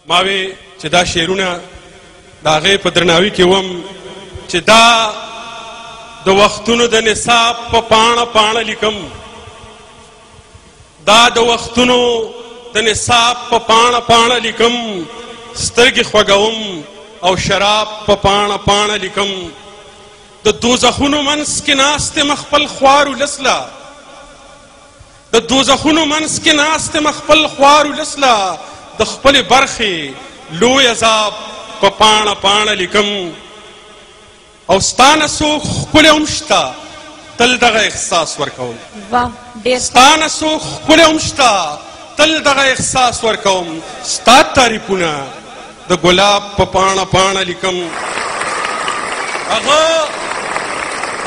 ما وی چې دا شعرونه د هغې په درناوي کې وم چې دا د وختونو د نصاب په پاڼه پاڼه لیکم دا د وختونو د نصاب په پاڼه پاڼه لیکم سترګې خوږوم او شراب په پاڼه پاڼه لیکم د دوزخونو منځ کې ناست یم خپل خوار ولس له د دوزخونو منځ کې ناست یم خپل خوار ولس له د خپلې برخې لوی عذاب په پاڼه پاڼه لیکم او ستا نه څوک ښکلی هم شته تل دغه احساس ورکوم ستا نه څوک ښکلی هم شته تل دغه احساس ورکوم ستا تعریفونه د ګلاب په پاڼه پاڼه لیکم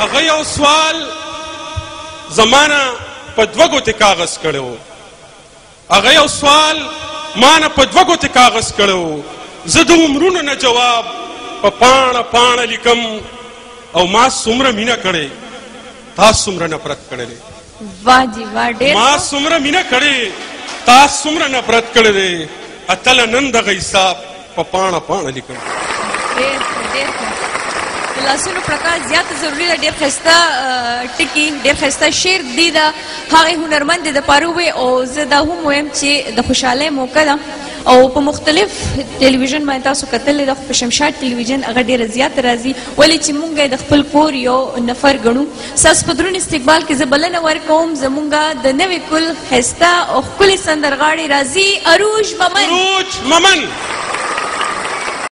هغه یو سوال زما نه په دوه ګوتې کاغذ کړی و هغه یو سوال ما نه په دوه ګوتې کاغذ کړی و زه د عمرونو نه جواب په پاڼه پاڼه لیکم او ما څومره مینه کړې تا څومره نفرت کړی دی ما څومره مینه کړې تا څومره نفرت کړی دی اتله نن دغه حساب په پاڼه پاڼه لیکم لاسونو پرکاش زیاته ضروري ده ډېر ښایسته ټکي ډېر ښایسته شعر دی د هغې هنرمند د پاره ووایي او زه دا هم وایم چې د خوشحالۍ موقع ده او په مختلف ټلویزیون باندې تاسو کتلی ده خو په شمشاد ټلویزیون هغه ډېره زیاته راځي ولې چې مونږ د خپل کور یو نفر ګڼو ستاسو په دروند استقبال کې زه بلنه ورکوم زمونږ د نوي کل ښایسته او ښکلې سندرغاړې راځي اروج ممن